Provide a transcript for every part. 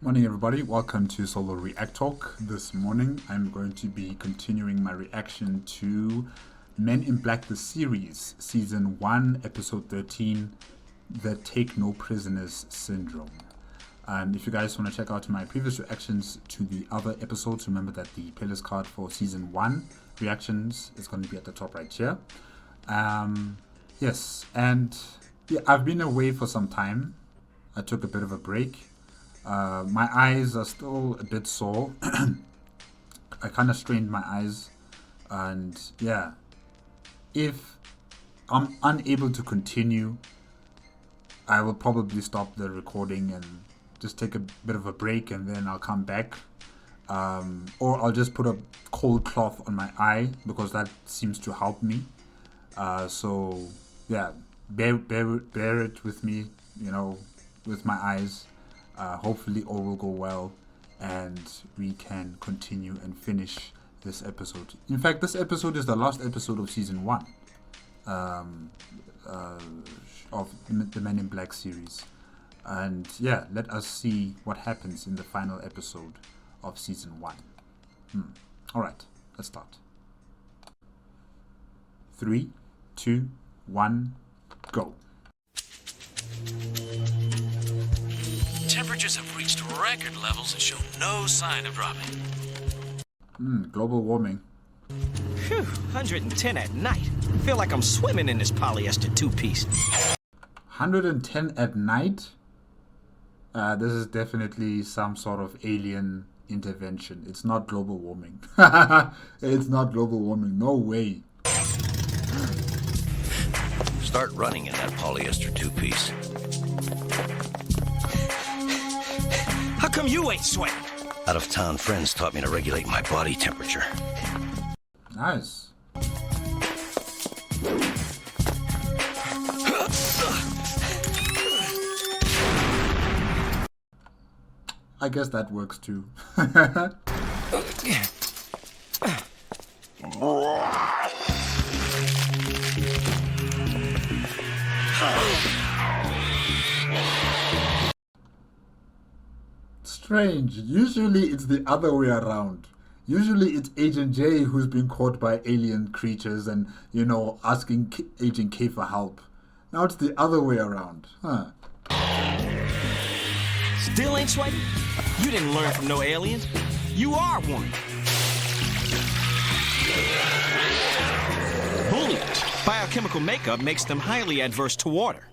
Morning everybody, welcome to Solo ReacTalk. This morning I'm going to be continuing my reaction to Men in Black the series, Season 1, Episode 13, The Take No Prisoners Syndrome. And if you guys want to check out my previous reactions to the other episodes, remember that the playlist card for Season 1 reactions is going to be at the top right here. Yes, and yeah, I've been away for some time. I took a bit of a break. My eyes are still a bit sore. I kind of strained my eyes, and yeah, if I'm unable to continue, I will probably stop the recording and just take a bit of a break, and then I'll come back, or I'll just put a cold cloth on my eye because that seems to help me. So yeah, bear it with me, with my eyes. Hopefully all will go well and we can continue and finish this episode. In fact, this episode is the last episode of Season 1 of the Men in Black series. And yeah, let us see what happens in the final episode of Season 1. Alright, let's start. 3, 2, 1, go. Temperatures have reached record levels and show no sign of dropping. Global warming. Phew, 110 at night. Feel like I'm swimming in this polyester two-piece. 110 at night? This is definitely some sort of alien intervention. It's not global warming. It's not global warming. No way. Start running in that polyester two-piece. How come you ain't sweating? Out-of-town friends taught me to regulate my body temperature. Nice. I guess that works too. Strange. Usually it's the other way around. Usually it's Agent J who's been caught by alien creatures and, asking Agent K for help. Now it's the other way around. Huh. Still ain't sweating? You didn't learn from no aliens. You are one. Bullies. Biochemical makeup makes them highly adverse to water.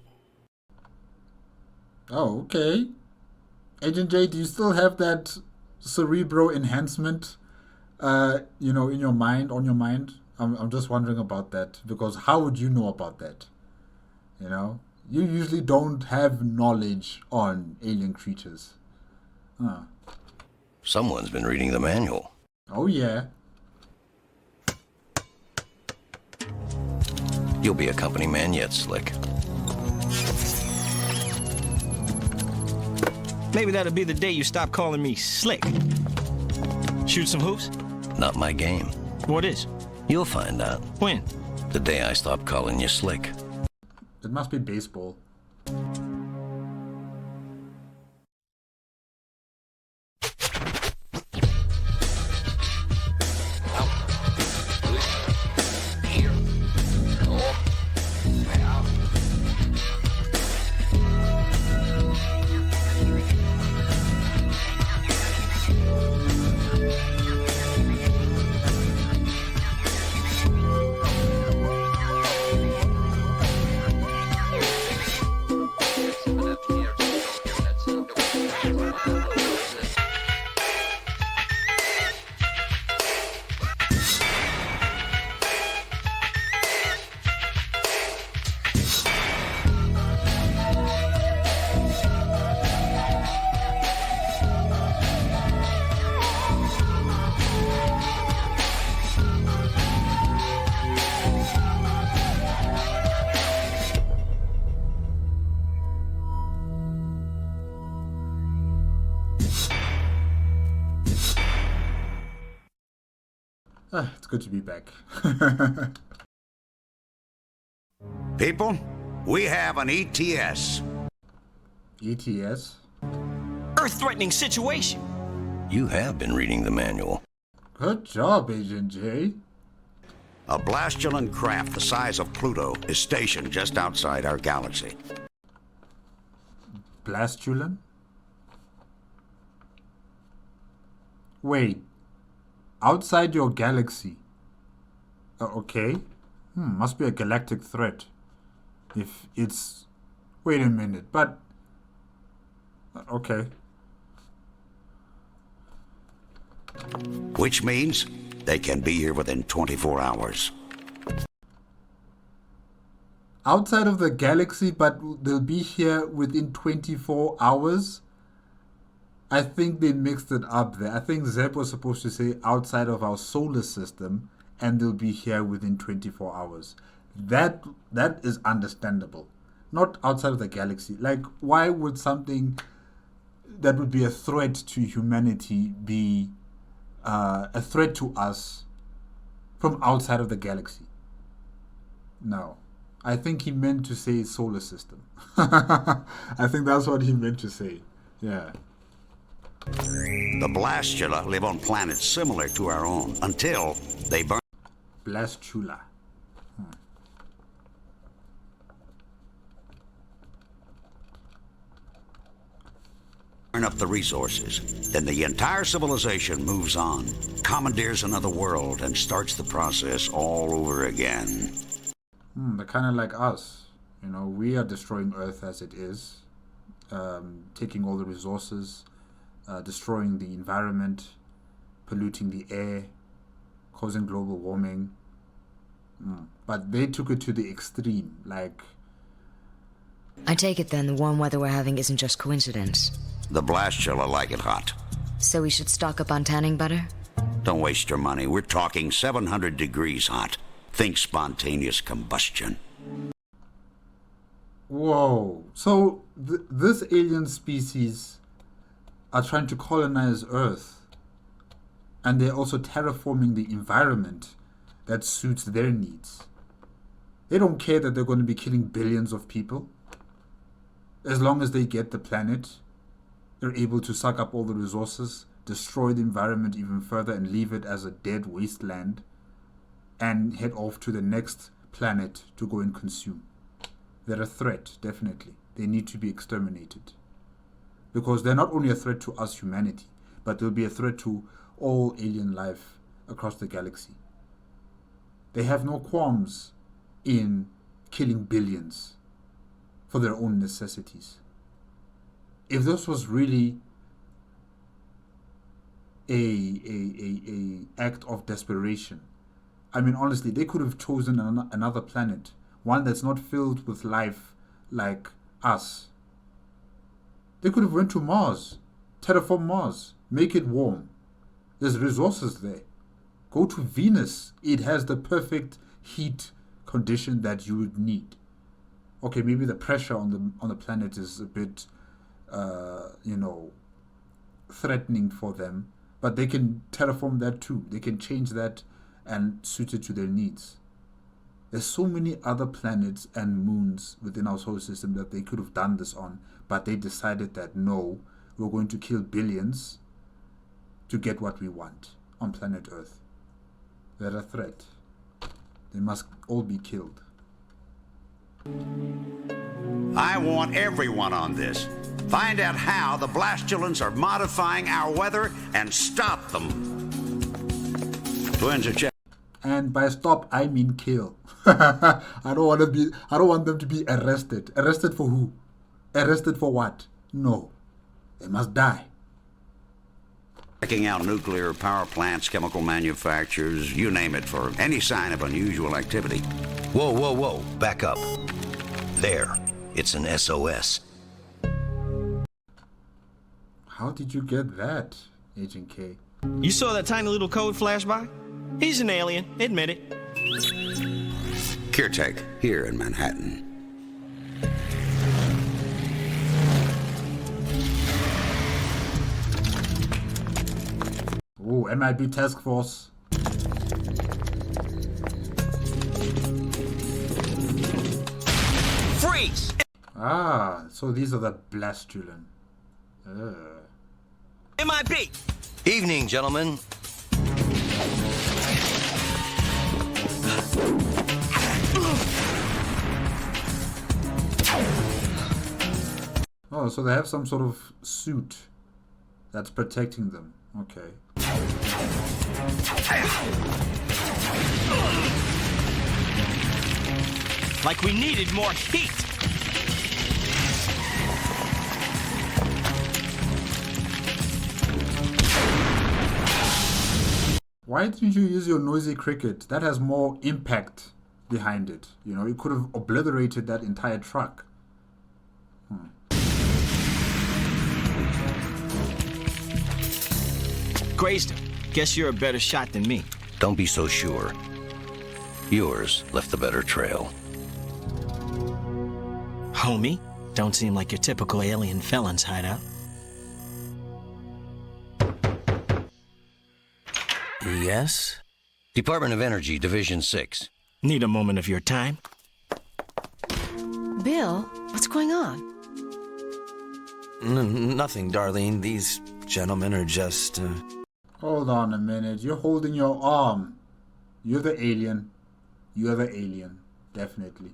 Oh, okay. Agent J, do you still have that cerebral enhancement, in your mind, on your mind? I'm just wondering about that, because how would you know about that? You usually don't have knowledge on alien creatures. Huh. Someone's been reading the manual. Oh, yeah. You'll be a company man yet, Slick. Maybe that'll be the day you stop calling me Slick. Shoot some hoops? Not my game. What is? You'll find out. When? The day I stop calling you Slick. It must be baseball. It's good to be back. People, we have an ETS. ETS? Earth-threatening situation. You have been reading the manual. Good job, Agent J. A Blastulan craft the size of Pluto is stationed just outside our galaxy. Blastulan? Wait. Outside your galaxy? Okay. Must be a galactic threat. If it's... Wait a minute, but... Okay. Which means they can be here within 24 hours. Outside of the galaxy, but they'll be here within 24 hours? I think they mixed it up there. I think Zeb was supposed to say outside of our solar system, and they'll be here within 24 hours. That is understandable. Not outside of the galaxy. Like, why would something that would be a threat to humanity be a threat to us from outside of the galaxy? No. I think he meant to say solar system. I think that's what he meant to say. Yeah. The Blastula live on planets similar to our own until they burn. Blastula. Burn up the resources. Then the entire civilization moves on, commandeers another world, and starts the process all over again. They're kind of like us. You know, we are destroying Earth as it is, taking all the resources, destroying the environment, polluting the air, causing global warming. But they took it to the extreme, like... I take it then the warm weather we're having isn't just coincidence. The Blastula like it hot. So we should stock up on tanning butter? Don't waste your money. We're talking 700 degrees hot. Think spontaneous combustion. Whoa. So this alien species are trying to colonize Earth. And they're also terraforming the environment that suits their needs. They don't care that they're going to be killing billions of people. As long as they get the planet, they're able to suck up all the resources, destroy the environment even further and leave it as a dead wasteland, and head off to the next planet to go and consume. They're a threat, definitely. They need to be exterminated. Because they're not only a threat to us, humanity, but they'll be a threat to all alien life across the galaxy. They have no qualms in killing billions for their own necessities. If this was really a act of desperation, I mean, honestly, they could have chosen another planet, one that's not filled with life like us. They could have went to Mars, terraform Mars, make it warm. There's resources there. Go to Venus. It has the perfect heat condition that you would need. Okay, maybe the pressure on the planet is a bit, threatening for them, but they can terraform that too. They can change that and suit it to their needs. There's so many other planets and moons within our solar system that they could have done this on, but they decided that no, we're going to kill billions to get what we want on planet Earth. They're a threat. They must all be killed. I want everyone on this. Find out how the Blastulans are modifying our weather and stop them. Twins are check. And by stop, I mean kill. I don't want them to be arrested. Arrested for who? Arrested for what? No. They must die. Checking out nuclear power plants, chemical manufacturers, you name it, for any sign of unusual activity. Whoa, whoa, whoa. Back up. There. It's an SOS. How did you get that, Agent K? You saw that tiny little code flash by? He's an alien, admit it. CureTech, here in Manhattan. Oh, MIB Task Force. Freeze! Ah, so these are the Blastulan. MIB! Evening, gentlemen. Oh, so they have some sort of suit that's protecting them. Okay. Like we needed more heat! Why didn't you use your noisy cricket? That has more impact behind it. You know, it could have obliterated that entire truck. Grazed him. Guess you're a better shot than me. Don't be so sure. Yours left the better trail. Homie, don't seem like your typical alien felon's hideout. Yes? Department of Energy, Division 6. Need a moment of your time? Bill, what's going on? Nothing, Darlene. These gentlemen are just, Hold on a minute. You're holding your arm. You're the alien. You're the alien. Definitely.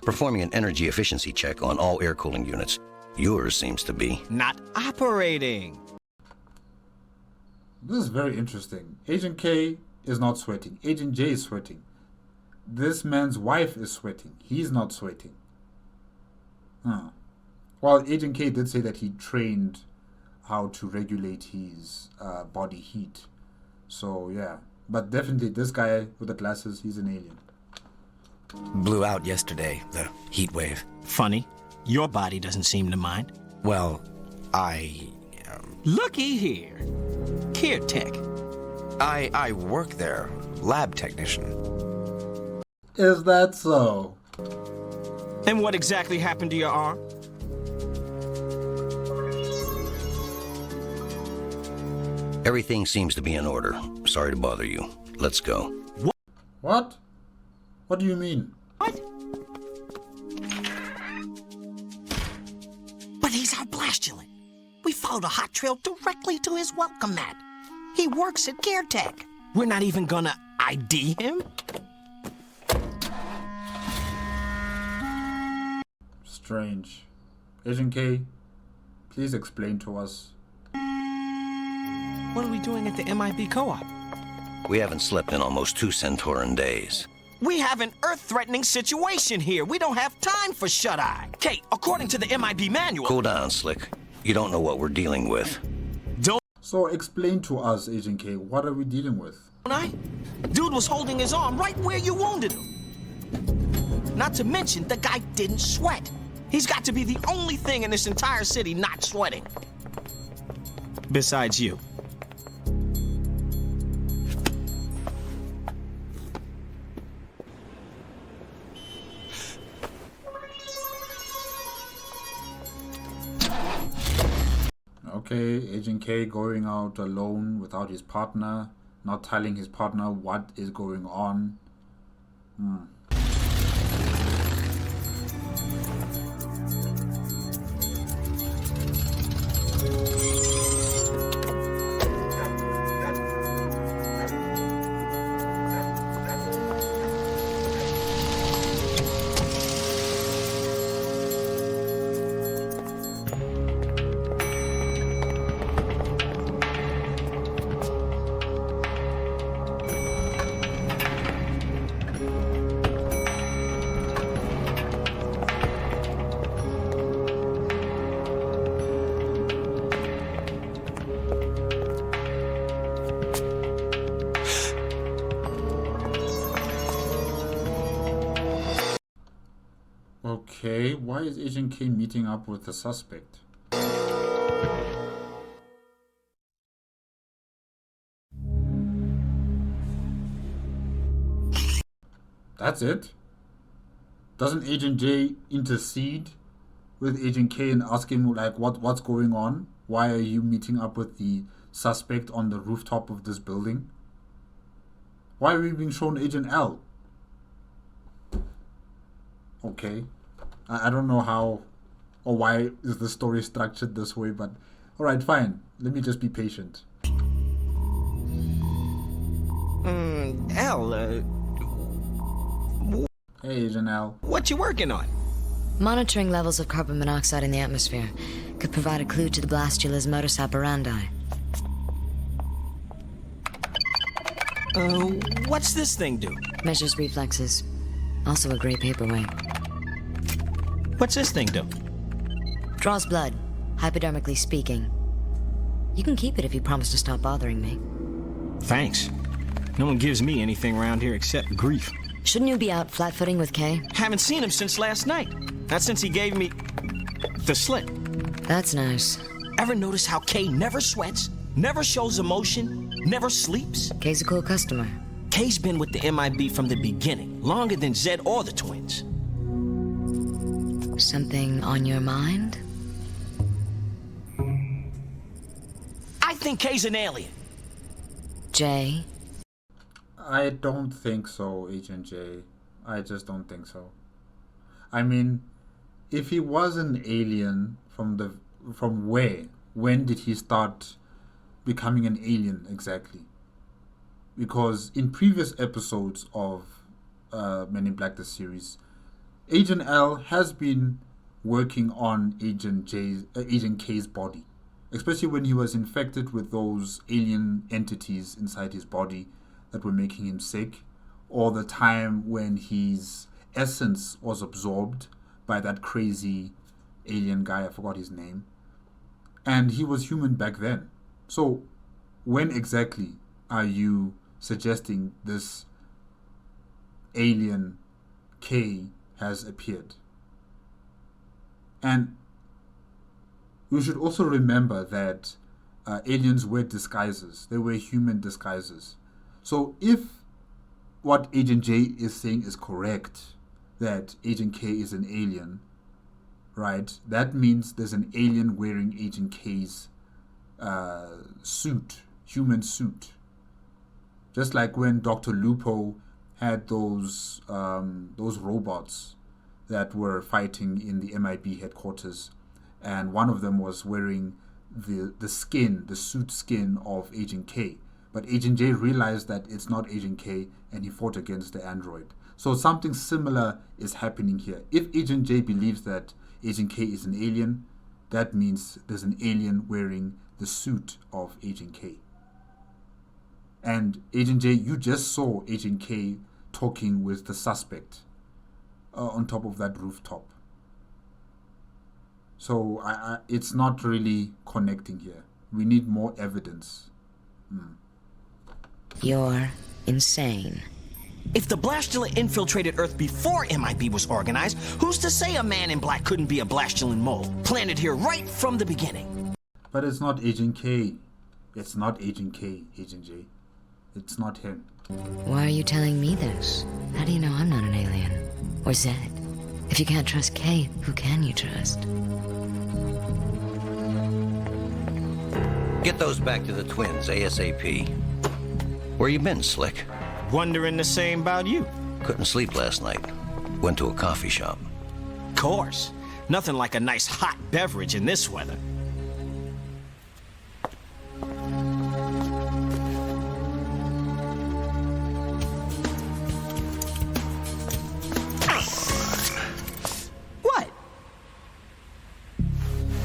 Performing an energy efficiency check on all air cooling units. Yours seems to be. Not operating. This is very interesting. Agent K is not sweating. Agent J is sweating. This man's wife is sweating. He's not sweating. Huh. Well, Agent K did say that he trained how to regulate his body heat. So, yeah. But definitely, this guy with the glasses, he's an alien. blew out yesterday, the heat wave. Funny. Your body doesn't seem to mind. Well, I Looky here. CareTech. I work there, lab technician. Is that so? And what exactly happened to your arm? Everything seems to be in order. Sorry to bother you. Let's go. What? What do you mean? What? But he's our Blastula. We followed a hot trail directly to his welcome mat. He works at CareTech. We're not even gonna ID him? Strange. Agent K, please explain to us. What are we doing at the MIB co-op? We haven't slept in almost 2 Centauran days. We have an Earth-threatening situation here. We don't have time for shut-eye. Kate, according to the MIB manual... Cool down, Slick. You don't know what we're dealing with. Don't So explain to us, Agent K, what are we dealing with? I? Dude was holding his arm right where you wounded him. Not to mention, the guy didn't sweat. He's got to be the only thing in this entire city not sweating. Besides you. Okay, Agent K going out alone without his partner, not telling his partner what is going on. Okay, why is Agent K meeting up with the suspect? That's it? Doesn't Agent J intercede with Agent K and ask him like what's going on? Why are you meeting up with the suspect on the rooftop of this building? Why are we being shown Agent L? Okay. I don't know how or why is the story structured this way, but Alright, fine. Let me just be patient. Al, Hey, Agent L. what you working on? Monitoring levels of carbon monoxide in the atmosphere could provide a clue to the Blastula's modus operandi. What's this thing do? Measures reflexes. Also a great paperweight. What's this thing do? Draws blood, hypodermically speaking. You can keep it if you promise to stop bothering me. Thanks. No one gives me anything around here except grief. Shouldn't you be out flat-footing with Kay? Haven't seen him since last night. Not since he gave me the slip. That's nice. Ever notice how Kay never sweats, never shows emotion, never sleeps? Kay's a cool customer. Kay's been with the MIB from the beginning, longer than Zed or the twins. Something on your mind? I think Kay's an alien. Jay? I don't think so, Agent J. I just don't think so. I mean, if he was an alien from where? When did he start becoming an alien exactly? Because in previous episodes of Men in Black the series, Agent L has been working on Agent K's body, especially when he was infected with those alien entities inside his body that were making him sick, or the time when his essence was absorbed by that crazy alien guy, I forgot his name, and he was human back then. So when exactly are you suggesting this alien K has appeared? And we should also remember that aliens wear disguises. They wear human disguises. So if what Agent J is saying is correct, that Agent K is an alien, right? That means there's an alien wearing Agent K's suit, human suit. Just like when Dr. Lupo had those robots that were fighting in the MIB headquarters, and one of them was wearing the suit skin of Agent K. But Agent J realized that it's not Agent K, and he fought against the android. So something similar is happening here. If Agent J believes that Agent K is an alien, that means there's an alien wearing the suit of Agent K. And Agent J, you just saw Agent K talking with the suspect on top of that rooftop. So it's not really connecting here. We need more evidence. You're insane. If the Blastula infiltrated Earth before MIB was organized, who's to say a man in black couldn't be a Blastulan mole, planted here right from the beginning? But it's not Agent K. It's not Agent K, Agent J. It's not him. Why are you telling me this? How do you know I'm not an alien? Or Zed? If you can't trust Kay, who can you trust? Get those back to the twins ASAP. Where you been, Slick? Wondering the same about you. Couldn't sleep last night. Went to a coffee shop. Course. Nothing like a nice hot beverage in this weather. What?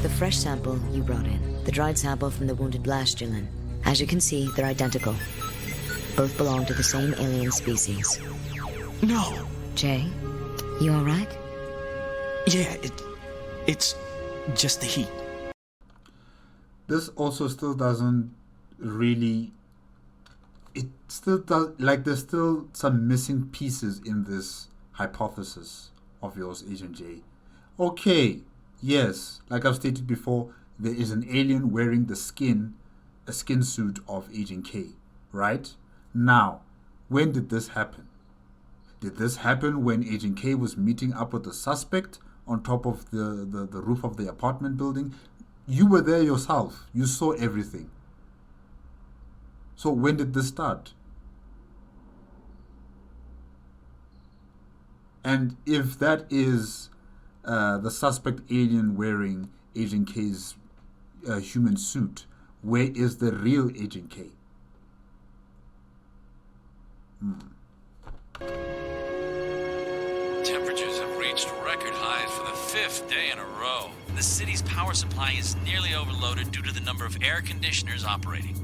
The fresh sample you brought in. The dried sample from the wounded Blastulan. As you can see, they're identical. Both belong to the same alien species. No. Jay, you alright? Yeah, it's just the heat. This also still doesn't really... It still does... Like, there's still some missing pieces in this hypothesis of yours, Agent J. Okay, yes, like I've stated before, there is an alien wearing a skin suit of Agent K, right? Now, when did this happen? Did this happen when Agent K was meeting up with the suspect on top of the roof of the apartment building? You were there yourself. You saw everything. So when did this start? And if that is the suspect alien wearing Agent K's human suit, where is the real Agent K? Temperatures have reached record highs for the 5th day in a row. The city's power supply is nearly overloaded due to the number of air conditioners operating.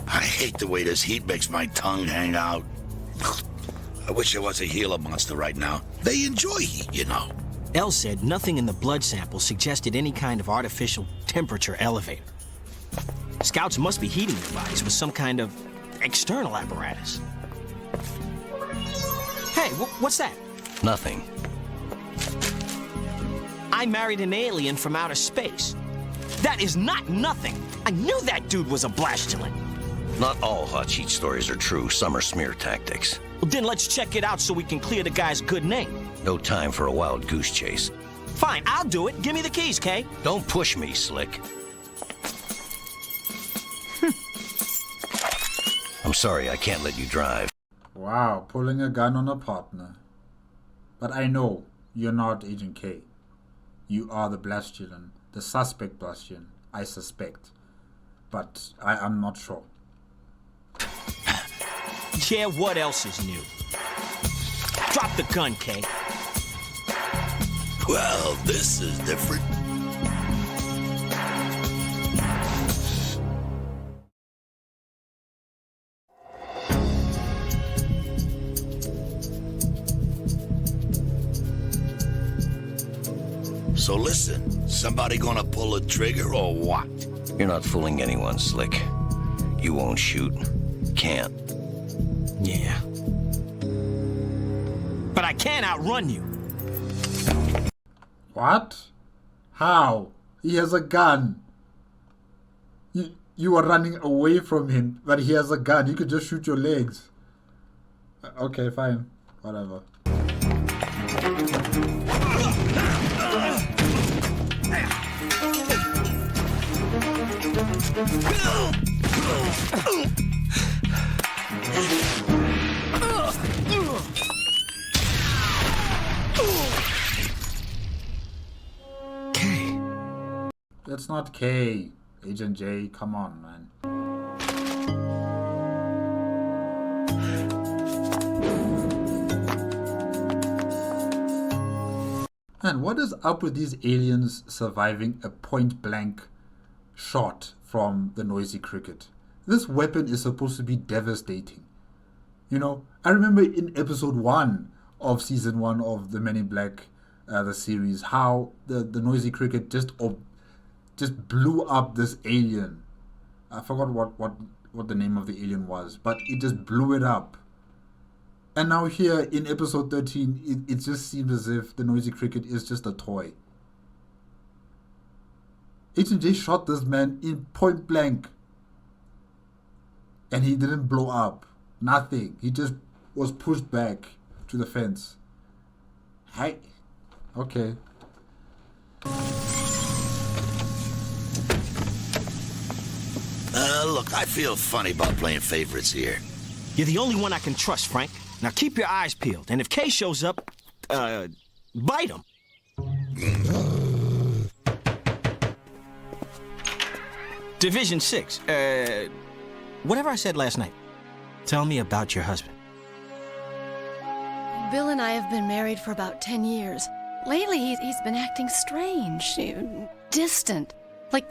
I hate the way this heat makes my tongue hang out. I wish I was a Gila monster right now. They enjoy heat, you know. Elle said nothing in the blood sample suggested any kind of artificial temperature elevator. Scouts must be heating their bodies with some kind of external apparatus. Hey, what's that? Nothing. I married an alien from outer space. That is not nothing. I knew that dude was a Blastula. Not all hot sheet stories are true. Some are smear tactics. Well, then let's check it out so we can clear the guy's good name. No time for a wild goose chase. Fine, I'll do it. Give me the keys, Kay. Don't push me, Slick. I'm sorry, I can't let you drive. Wow, pulling a gun on a partner. But I know you're not Agent K. You are the Blastulan, the suspect Blastulan, I suspect. But I'm not sure. Yeah, what else is new? Drop the gun, Kay. Well, this is different. So listen, somebody gonna pull a trigger or what? You're not fooling anyone, Slick. You won't shoot. Can't. Yeah. But I can't outrun you. What? How? He has a gun. You are running away from him, but he has a gun. He could just shoot your legs. Okay, fine. Whatever. Kay. That's not K. Agent J, come on, man. Man, what is up with these aliens surviving a point-blank shot from the noisy cricket? This weapon is supposed to be devastating. You know, I remember in episode 1 of season 1 of the Men in Black, the series, how the noisy cricket just blew up this alien. I forgot what the name of the alien was, but it just blew it up. And now here in episode 13, it just seems as if the noisy cricket is just a toy. Agent J shot this man in point blank. And he didn't blow up. Nothing. He just was pushed back to the fence. Hi. Okay. Look, I feel funny about playing favorites here. You're the only one I can trust, Frank. Now keep your eyes peeled, and if Kay shows up, bite him. Division 6, whatever I said last night. Tell me about your husband. Bill and I have been married for about 10 years. Lately, he's been acting strange, distant. Like...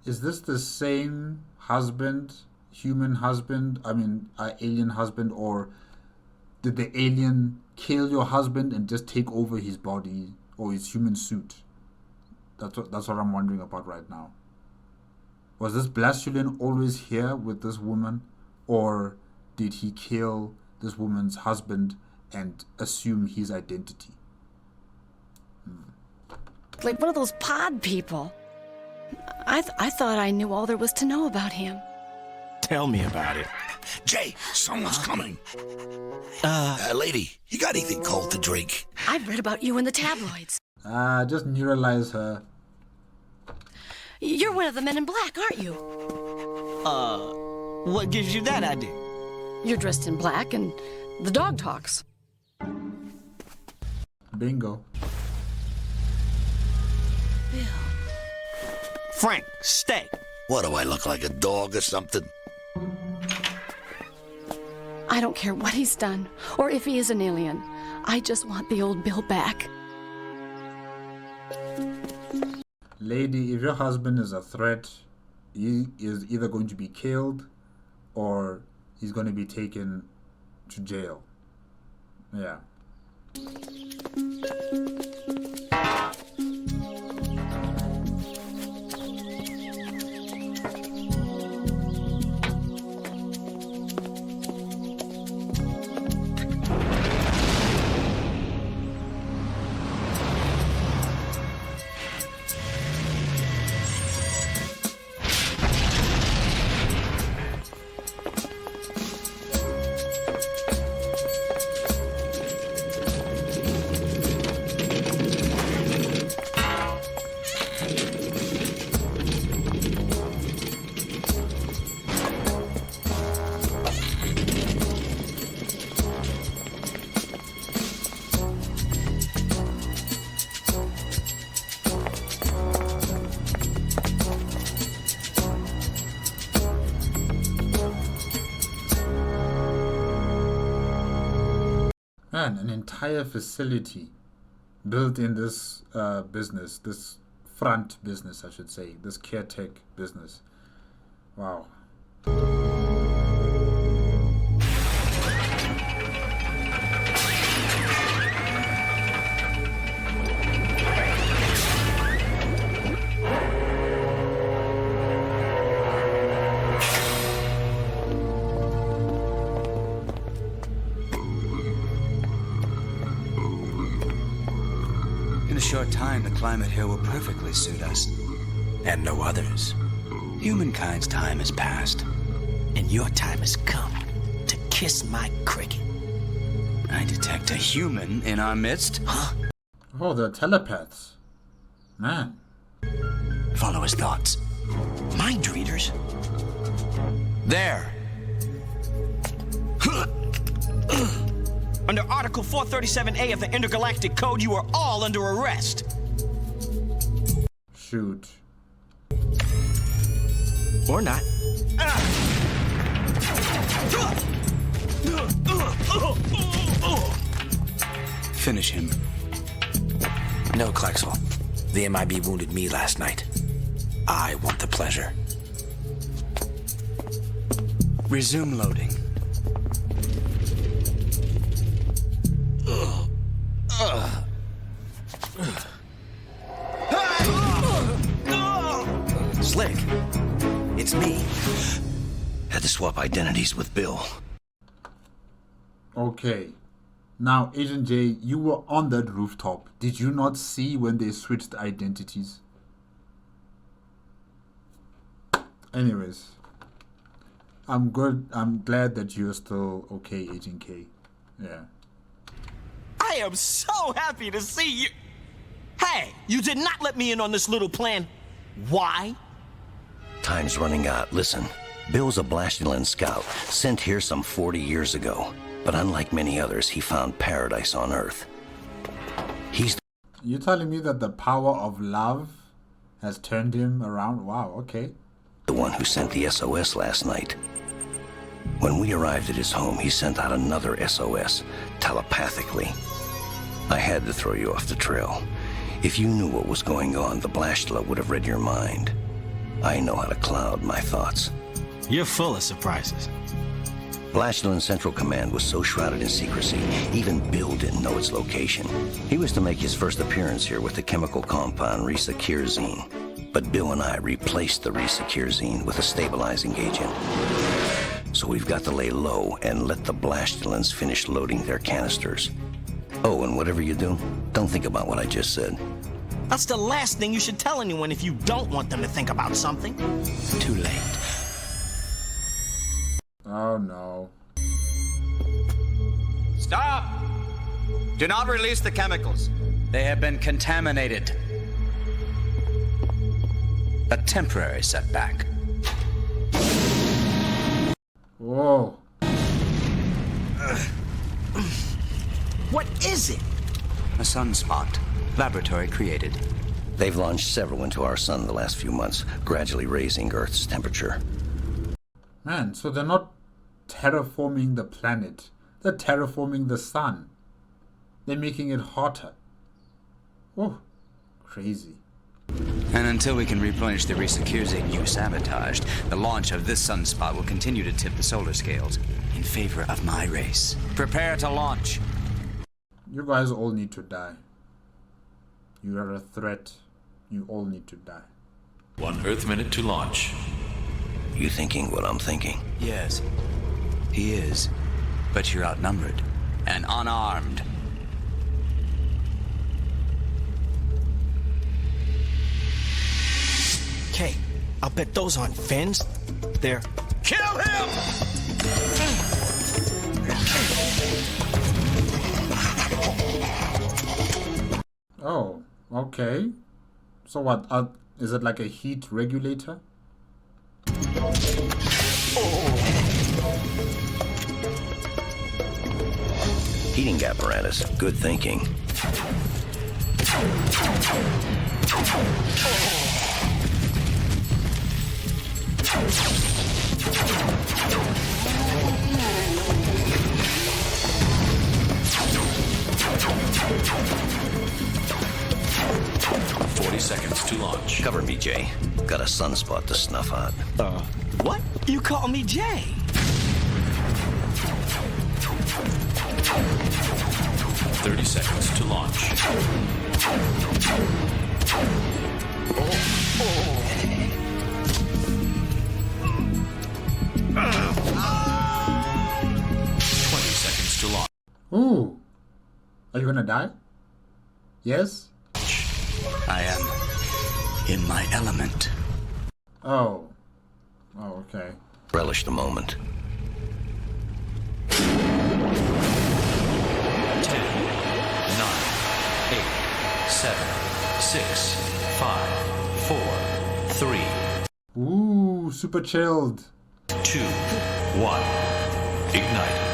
Is this the same husband, human husband, alien husband, or did the alien kill your husband and just take over his body or his human suit? That's what I'm wondering about right now. Was this Blastulan always here with this woman, or did he kill this woman's husband and assume his identity? Like one of those pod people. I thought I knew all there was to know about him. Tell me about it. Jay, someone's coming. Lady, you got anything cold to drink? I've read about you in the tabloids. Just neuralize her. You're one of the Men in Black, aren't you? What gives you that idea? You're dressed in black, and The dog talks. Bingo. Frank, stay. What do I look like, a dog or something? I don't care what he's done, or if he is an alien. I just want the old Bill back. Lady, if your husband is a threat, he is either going to be killed or he's going to be taken to jail. Yeah. Man, an entire facility built in this business, this front business, I should say, this caretaker business. Wow. In a short time, the climate here will perfectly suit us. And no others. Humankind's time has passed. And your time has come to kiss my cricket. I detect a human in our midst. Huh? Oh, they're telepaths. Man. Follow his thoughts. Mind readers? There. Under Article 437A of the Intergalactic Code, you are all under arrest. Shoot. Or not. Finish him. No, Klexel. The MIB wounded me last night. I want the pleasure. Resume loading. Slick, it's me. Had to swap identities with Bill. Okay. Now, Agent J, you were on that rooftop. Did you not see when they switched identities? Anyways. I'm good. I'm glad that you're still okay, Agent K. Yeah. I am so happy to see you. Hey, you did not let me in on this little plan. Why? Time's running out. Listen, Bill's a Blastula scout, sent here some 40 years ago. But unlike many others, he found paradise on Earth. You're telling me that the power of love has turned him around? Wow, okay. The one who sent the SOS last night. When we arrived at his home, he sent out another SOS, telepathically. I had to throw you off the trail. If you knew what was going on, the Blastula would have read your mind. I know how to cloud my thoughts. You're full of surprises. Blastula Central Command was so shrouded in secrecy, even Bill didn't know its location. He was to make his first appearance here with the chemical compound resakirzine. But Bill and I replaced the resakirzine with a stabilizing agent. So we've got to lay low and let the Blastulans finish loading their canisters. Oh, and whatever you do, don't think about what I just said. That's the last thing you should tell anyone if you don't want them to think about something. Too late. Oh no. Stop! Do not release the chemicals. They have been contaminated. A temporary setback. Whoa. What is it? A sunspot. Laboratory created. They've launched several into our sun the last few months, gradually raising Earth's temperature. Man, so they're not terraforming the planet. They're terraforming the sun. They're making it hotter. Oh, crazy. And until we can replenish the Resecursing you sabotaged, the launch of this sunspot will continue to tip the solar scales in favor of my race. Prepare to launch. You guys all need to die. You are a threat. You all need to die. 1 Earth minute to launch. You thinking what I'm thinking? Yes, he is. But you're outnumbered and unarmed. Okay, I'll bet those aren't fins. They're... Kill him! Oh, okay. So what? Is it like a heat regulator? Heating apparatus. Good thinking. Seconds to launch. Cover me, Jay. Got a sunspot to snuff out. What? You call me Jay? "30 seconds to launch. 20 seconds to launch. Ooh. Are you gonna die? Yes? I am in my element. Oh. Oh, okay. Relish the moment. 10, 9, 8, 7, 6, 5, 4, 3, Ooh, super chilled. 2, 1. Ignite.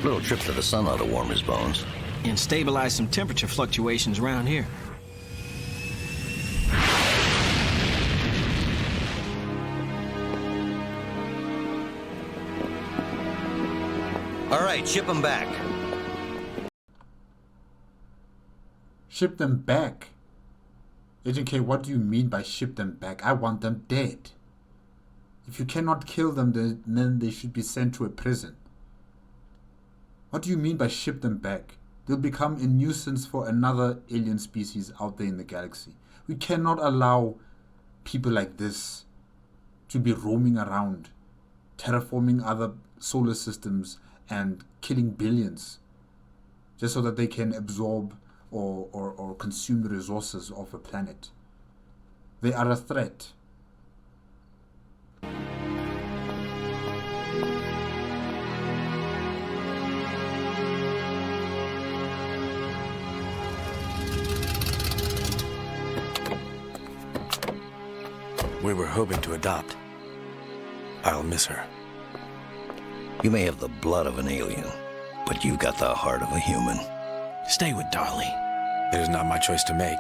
Little trip to the sun ought to warm his bones. And stabilize some temperature fluctuations around here. All right, ship him back. Ship them back. Agent K, what do you mean by ship them back? I want them dead. If you cannot kill them, then they should be sent to a prison. What do you mean by ship them back? They'll become a nuisance for another alien species out there in the galaxy. We cannot allow people like this to be roaming around, terraforming other solar systems and killing billions just so that they can absorb or consume the resources of a planet. They are a threat. We were hoping to adopt. I'll miss her. You may have the blood of an alien, but you've got the heart of a human. Stay with Darlene. It is not my choice to make.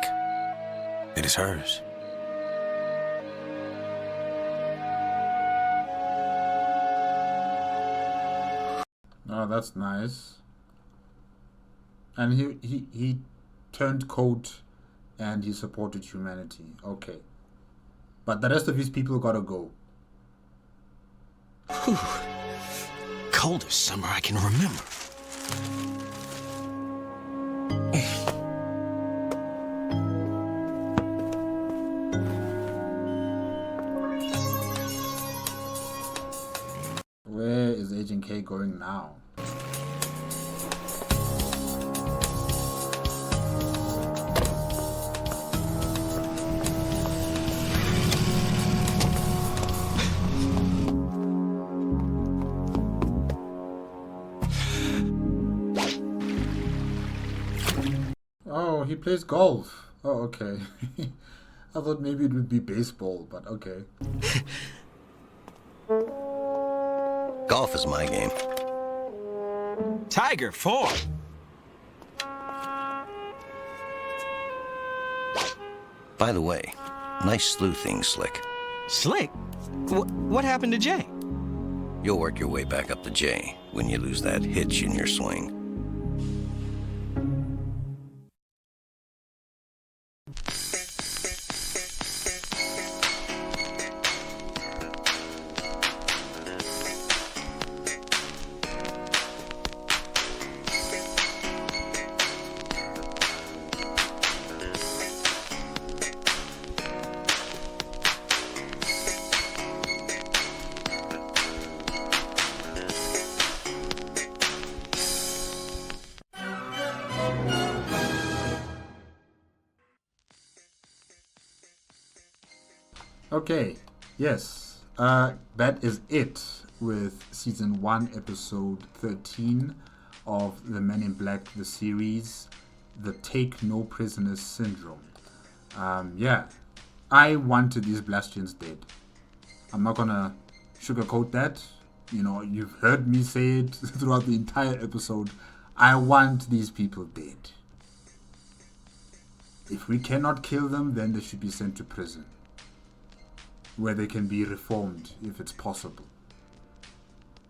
It is hers. Oh, that's nice. And he turned coat and he supported humanity. Okay. But the rest of his people gotta go. Whew. Coldest summer I can remember. Where is Agent K going now? Oh, he plays golf. Oh, okay. I thought maybe it would be baseball, but okay. Golf is my game. Tiger 4. By the way, nice sleuthing, Slick. Slick? What happened to Jay? You'll work your way back up to J when you lose that hitch in your swing. Okay, yes, that is it with Season 1, Episode 13 of the Men in Black, the series, the Take No Prisoners Syndrome. Yeah, I wanted these Blastians dead. I'm not gonna sugarcoat that. You know, you've heard me say it throughout the entire episode. I want these people dead. If we cannot kill them, then they should be sent to prison, where they can be reformed if it's possible.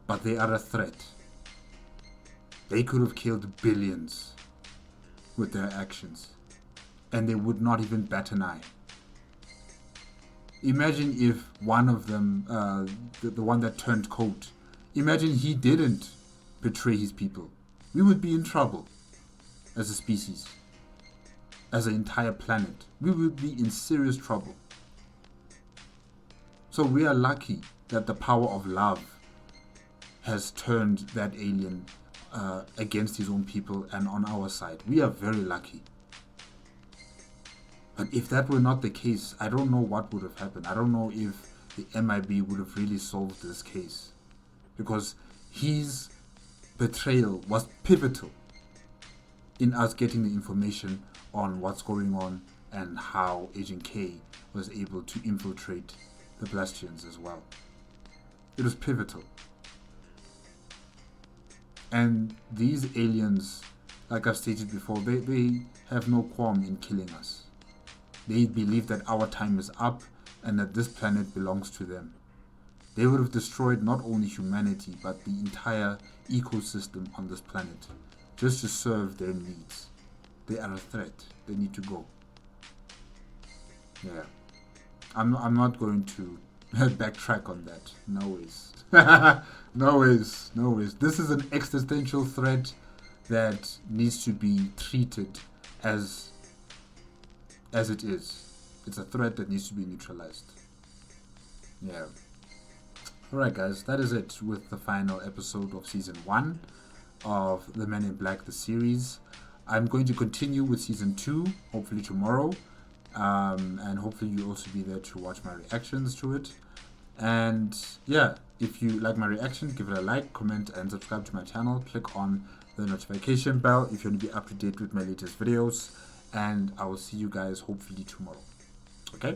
But they are a threat. They could have killed billions with their actions, and they would not even bat an eye. Imagine if one of them, the one that turned coat, imagine he didn't betray his people. We would be in trouble as a species, as an entire planet. We would be in serious trouble. So we are lucky that the power of love has turned that alien against his own people and on our side. We are very lucky. But if that were not the case, I don't know what would have happened. I don't know if the MIB would have really solved this case, because his betrayal was pivotal in us getting the information on what's going on and how Agent K was able to infiltrate the Blastians as well. It was pivotal. And these aliens, like I've stated before, they have no qualm in killing us. They believe that our time is up and that this planet belongs to them. They would have destroyed not only humanity, but the entire ecosystem on this planet, just to serve their needs. They are a threat. They need to go. Yeah. I'm not going to backtrack on that. No ways. No ways. No ways. This is an existential threat that needs to be treated as it is. It's a threat that needs to be neutralized. Yeah. Alright guys, that is it with the final episode of Season 1 of the Men in Black, the series. I'm going to continue with Season 2, hopefully tomorrow. And hopefully you'll also be there to watch my reactions to it. And yeah, if you like my reaction, give it a like, comment, and subscribe to my channel. Click on the notification bell if you want to be up to date with my latest videos. And I will see you guys hopefully tomorrow. Okay?